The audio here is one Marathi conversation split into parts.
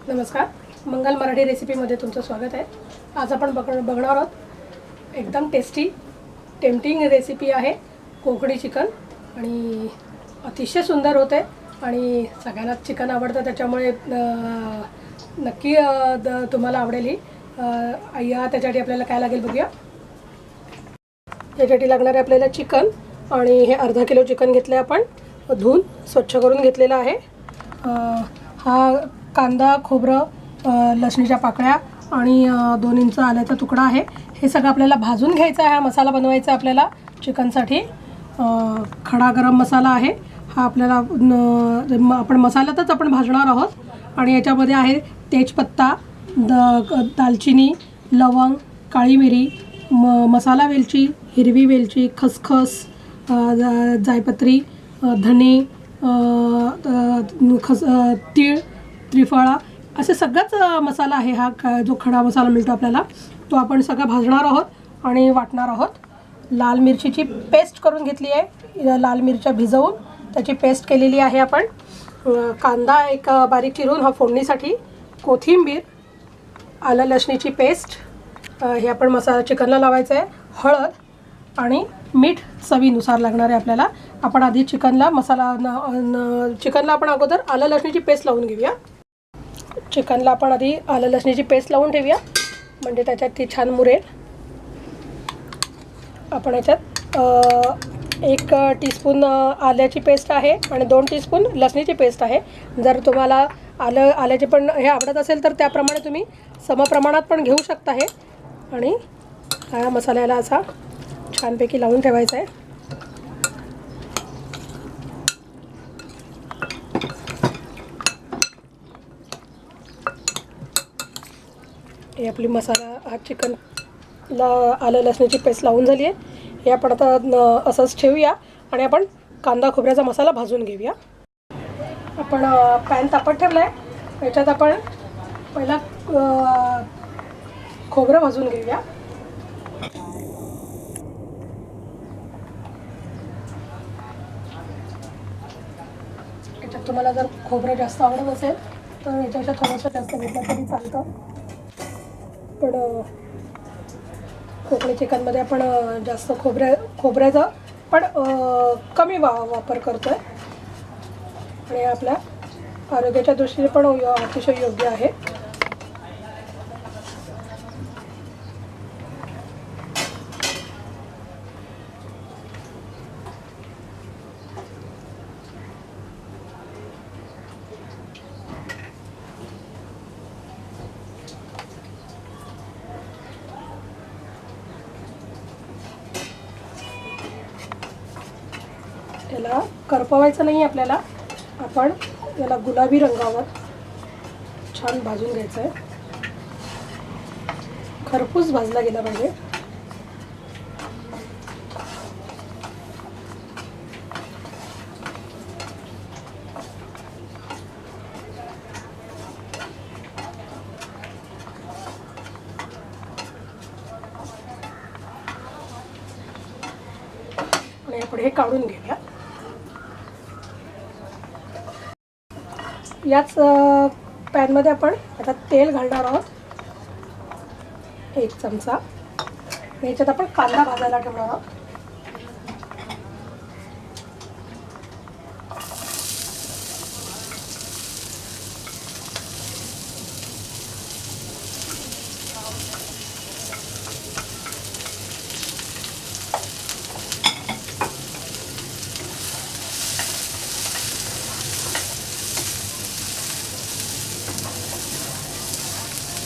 नमस्कार, मंगल मराठी रेसिपीमध्ये तुमचं स्वागत आहे। आज आपण बघणार आहोत एकदम टेस्टी टेम्पटिंग रेसिपी आहे कोकणी चिकन आणि अतिशय सुंदर होते आणि सगळ्यांना चिकन आवडतं, त्याच्यामुळे नक्की तुम्हाला आवडेल ही। त्याच्यासाठी आपल्याला काय लागेल बघूया। यासाठी लागणारे आपल्याला चिकन आणि हे अर्धा किलो चिकन घेतले आपण, धुवून स्वच्छ करून घेतलेला आहे। हा कांदा, खोबरं, लसणीच्या पाकळ्या आणि 2 इंच आल्याचा तुकडा आहे। हे सगळं आपल्याला भाजून घ्यायचं आहे। हा मसाला बनवायचा आपल्याला चिकनसाठी। खडा गरम मसाला आहे हा आपल्याला, आपण मसाल्यातच आपण भाजणार आहोत। आणि याच्यामध्ये आहे तेजपत्ता, दालचिनी, लवंग, काळी मिरी, मसाला वेलची, हिरवी वेलची, खसखस, जायपत्री, धने, तीळ, त्रिफळा, असे सगळंच मसाला आहे। हा जो खडा मसाला मिळतो आपल्याला तो आपण सगळं भाजणार आहोत आणि वाटणार आहोत। लाल मिरचीची पेस्ट करून घेतली आहे, लाल मिरच्या भिजवून त्याची पेस्ट केलेली आहे आपण। कांदा एक बारीक चिरून हा फोडणीसाठी, कोथिंबीर, आलं लसणीची पेस्ट, हे आपण मसाला चिकनला लावायचं आहे। हळद आणि मीठ चवीनुसार लागणार आहे आपल्याला। आपण आधी चिकनला आपण अगोदर आलं लसणीची पेस्ट लावून घेऊया। चिकनला आपण आधी आलं लसणीची पेस्ट लावून ठेवूया, म्हणजे त्याच्यात ती छान मुरेल। आपण याच्यात 1 टीस्पून आल्याची पेस्ट आहे आणि 2 टीस्पून लसणीची पेस्ट आहे। जर तुम्हाला आल्याचे पण हे आवडत असेल तर त्याप्रमाणे तुम्ही समप्रमाणात पण घेऊ शकता हे। आणि हा मसाल्याला असा छानपैकी लावून ठेवायचा आहे। हे आपली मसाला चिकनला आलं लसणीची पेस्ट लावून झाली आहे। हे आपण आता असंच ठेवूया आणि आपण कांदा खोबऱ्याचा मसाला भाजून घेऊया। आपण पॅन तापत ठेवला आहे, याच्यात आपण पहिला खोबरं भाजून घेऊया। याच्यात तुम्हाला जर खोबरं जास्त आवडत असेल तर याच्यापेक्षा थोडंसं जास्त घेतलं तरी चालतं, पण कोकणी चिकनमध्ये आपण जास्त खोबऱ्याचा पण कमी वापर करतो आहे आणि आपल्या आरोग्याच्या दृष्टीने पण अतिशय योग्य आहे। याला करपवायचं नाही आपल्याला, आपण याला गुलाबी रंगावर छान भाजून घ्यायचं आहे। खरपूस भाजला गेला पाहिजे। आणि आपण हे काढून घेऊया। याच पॅनमध्ये आपण आता तेल घालणार आहोत, 1 चमचा। याच्यात आपण कांदा भाजायला ठेवणार आहोत।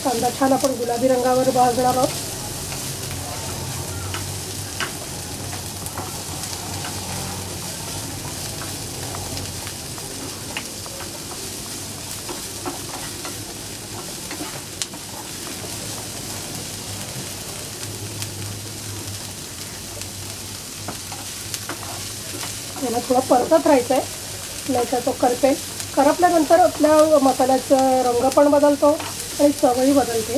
कांदा छान आपण गुलाबी रंगावर भाजणार आहोत। याला थोडं परतत राहायचं आहे, नाहीतर तो करपल्यानंतर आपल्या मसाल्याचा रंग पण बदलतो आणि चवही बदलते।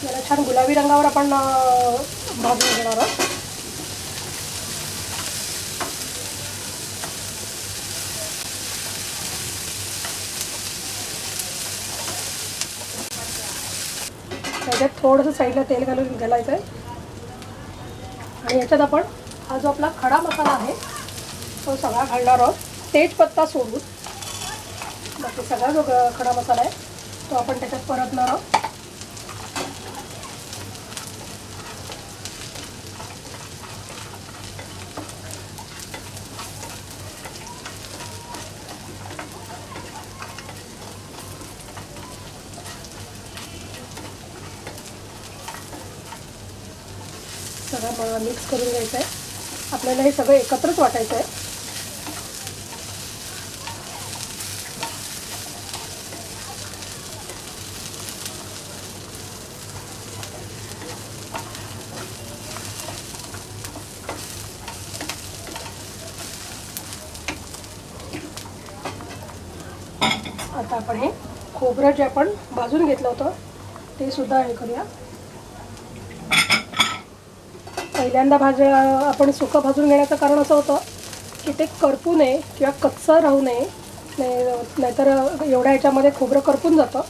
याला छान गुलाबी रंगावर आपण भाजून घेणार आहोत। त्याच्यात थोडंसं साईडला तेल घालून घालायचं आहे आणि याच्यात आपण हा जो आपला खडा मसाला आहे तो सगळा घालणार आहोत. तेजपत्ता सोडून बाकी सगळा जो खडा मसाला आहे तो आपण त्याच्यात परतणार आहोत. सगळं मिक्स करून घ्यायचं आहे. आपल्याला हे सगळं एकत्रच वाटायचं आहे. आता आपण हे खोबरं जे आपण भाजून घेतलं होतं ते सुद्धा हे करूया. पहिल्यांदा आपण सुकं भाजून घेण्याचं कारण असं होतं की ते करपू नये किंवा कच्चं राहू नये, नाहीतर एवढ्या ह्याच्यामध्ये खोबरं करपून जातं,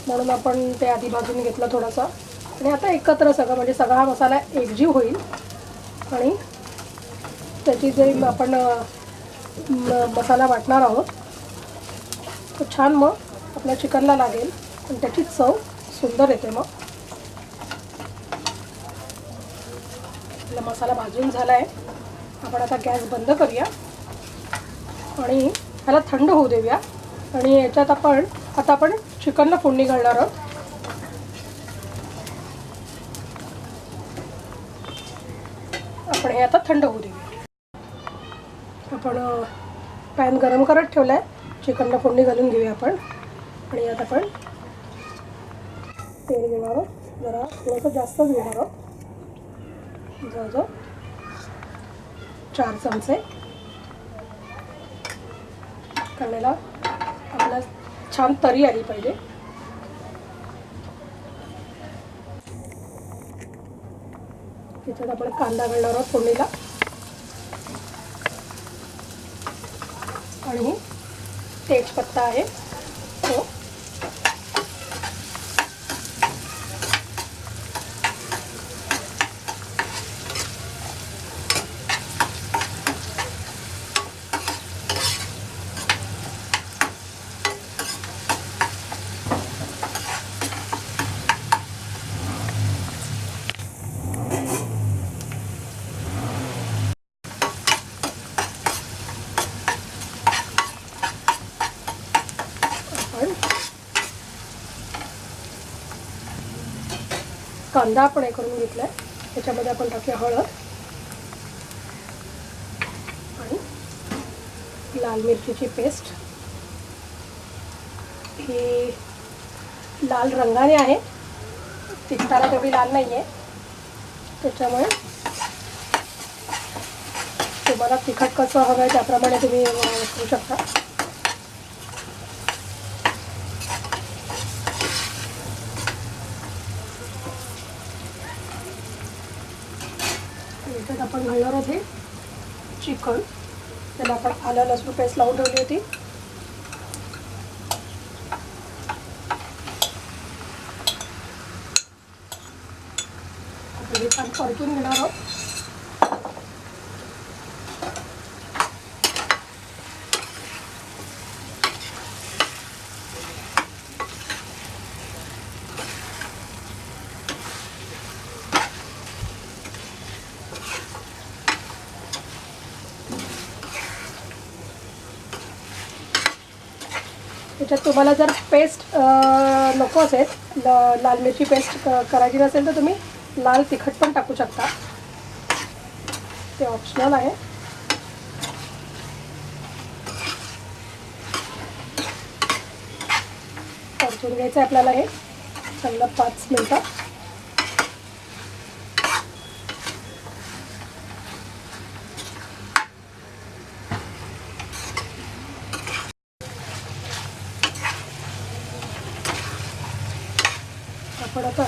म्हणून आपण ते आधी भाजून घेतलं थोडंसं. आणि आता एकत्र सगळं म्हणजे सगळा हा मसाला एकजीव होईल आणि त्याची जे आपण मसाला वाटणार आहोत तो छान मग आपल्या चिकनला लागेल आणि त्याची चव सुंदर येते. मग आपला मसाला भाजून झाला आहे. आपण आता गॅस बंद करूया आणि ह्याला थंड होऊ देऊया. आणि याच्यात आपण चिकनला फोडणी घालणार आहोत. आपण हे आता थंड होऊ देऊया. आपण पॅन गरम करत ठेवला आहे. चिकनला फोडणी घालून घेऊया आपण. आणि यात आपण तेल घेणार आहोत. जरा थोडंसं जास्तच घेणार आहोत, जवळजवळ 4 चमचे. कांद्याला आपल्याला छान तरी आली पाहिजे. त्याच्यात आपण कांदा घालणार आहोत फोडणीला आणि तेजपत्ता आहे तो. कांदा आपण हे करून घेतलाय. त्याच्यामध्ये आपण टाकूया हळद आणि लाल मिरचीची पेस्ट. ही लाल रंगाने आहे, तिखटाला तेवढी लाल नाही आहे, त्याच्यामुळे तुम्हाला तिखट कसं हवं आहे त्याप्रमाणे तुम्ही करू शकता. याच्यात आपण घालणार आहोत हे चिकन. त्याला आपण आलं लसूण पेस्ट लावून ठेवली होती. आपण हे छान परतून घेणार आहोत. त्याच्यात तुम्हाला जर पेस्ट नको असेल, लाल मिरची पेस्ट करायची नसेल तर तुम्ही लाल तिखट पण टाकू शकता, ते ऑप्शनल आहे. परतून घ्यायचं आहे आपल्याला हे चांगलं 5 मिनिटं. आपण आता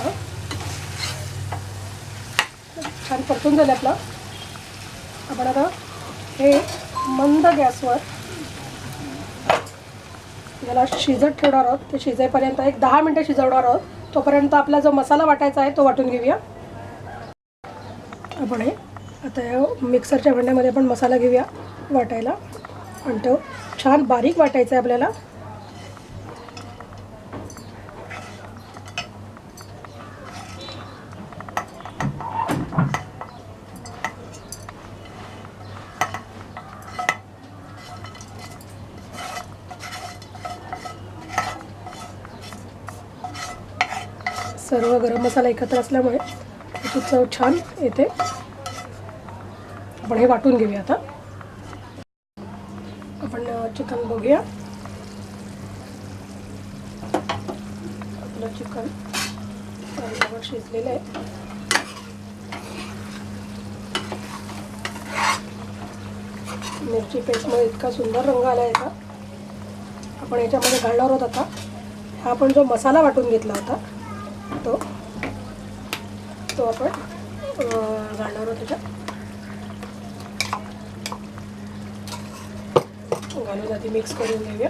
छान परतून झालं आपलं. आपण आता हे मंद गॅसवर याला शिजत ठेवणार आहोत. ते शिजेपर्यंत एक 10 मिनटं शिजवणार आहोत. तोपर्यंत आपला जो मसाला वाटायचा आहे तो वाटून घेऊया. आपण हे आता या मिक्सरच्या भांड्यामध्ये आपण मसाला घेऊया वाटायला आणि तो छान बारीक वाटायचा आहे आपल्याला. सर्व गरम मसाला एकत्र असल्यामुळे त्याची चव छान येते. आपण हे वाटून घेऊया. आता आपण चिकन बघूया. आपलं चिकन चांगलं शिजलेलं आहे. मिरची पेस्टमुळे इतका सुंदर रंग आला याचा. आपण याच्यामध्ये घालणार आहोत आता हा आपण जो मसाला वाटून घेतला होता तो आपण घालणार आहोत. त्याच्यात घालून आधी मिक्स करून घेऊया.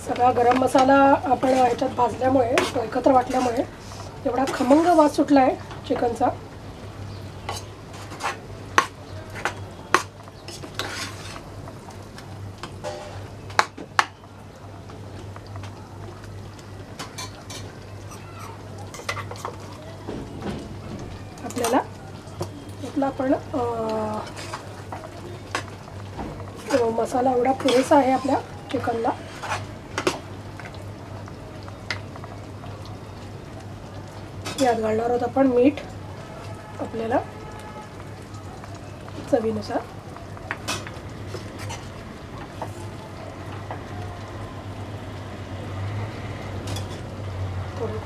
सगळा गरम मसाला आपण ह्याच्यात भाजल्यामुळे एकत्र वाटल्यामुळे एवढा खमंग वास सुटला आहे चिकनचा. आपल्याला आपला आपण मसाला एवढा पुरेसा आहे आपल्या चिकनला. यात घालणार आहोत आपण मीठ आपल्याला चवीनुसार. थोडी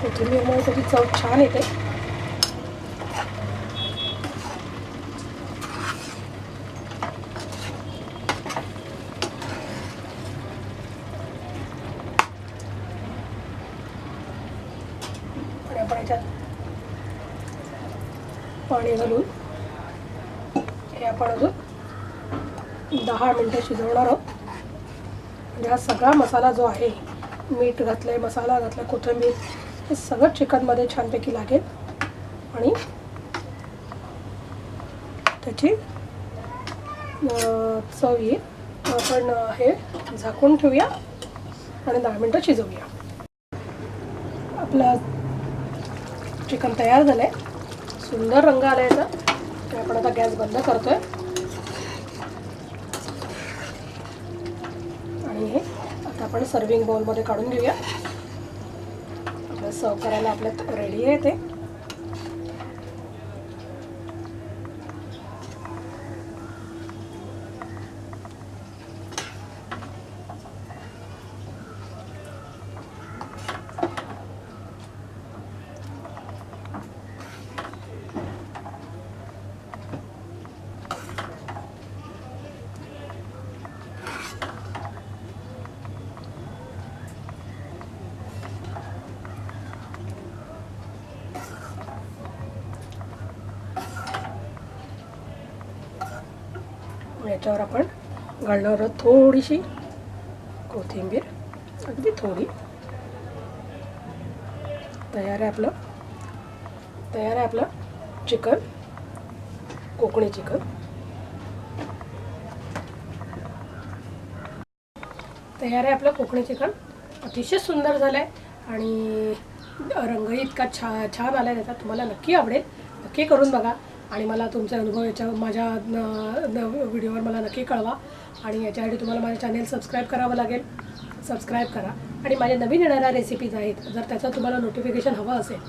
कोथिंबीरमुळे त्याची चव छान येते. आपण याच्यात पाणी घालून हे आपण अजून 10 मिनटं शिजवणार आहोत. म्हणजे हा सगळा मसाला जो आहे, मीठ घातलं आहे, मसाला घातला, कोथिंबीर, हे सगळं चिकनमध्ये छानपैकी लागेल आणि त्याची चव येईल. आपण हे झाकून ठेवूया आणि 10 मिनटं शिजवूया. आपलं चिकन तयार झालं आहे. सुंदर रंग आला याचा. तर आपण आता गॅस बंद करतोय आणि हे आता आपण सर्विंग बाउलमध्ये काढून घेऊया. आपलं सर्व करायला आपल्यात रेडी आहे ते. याच्यावर आपण घालणार आहोत थोडीशी कोथिंबीर, अगदी थोडी. तयार आहे आपलं चिकन, कोकणी चिकन. तयार आहे आपलं कोकणी चिकन. अतिशय सुंदर झालं आहे आणि रंगही इतका छान आला आहे त्याचा. तुम्हाला नक्की आवडेल. नक्की करून बघा आणि मला तुमचे अनुभव याच्या माझ्या व्हिडिओवर मला नक्की कळवा. आणि याच्यासाठी तुम्हाला माझं चॅनेल सबस्क्राईब करावं लागेल. सबस्क्राईब करा आणि माझ्या नवीन येणाऱ्या रेसिपीज आहेत, जर त्याचं तुम्हाला नोटिफिकेशन हवं असेल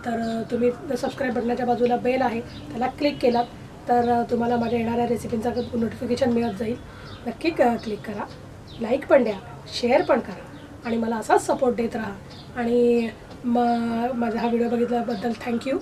तर तुम्ही सबस्क्राईब बटनाच्या बाजूला बेल आहे त्याला क्लिक केलात तर तुम्हाला माझ्या येणाऱ्या रेसिपींचा नोटिफिकेशन मिळत जाईल. नक्की क्लिक करा, लाईक पण द्या, शेअर पण करा आणि मला असाच सपोर्ट देत राहा. आणि माझा हा व्हिडिओ बघितल्याबद्दल थँक्यू.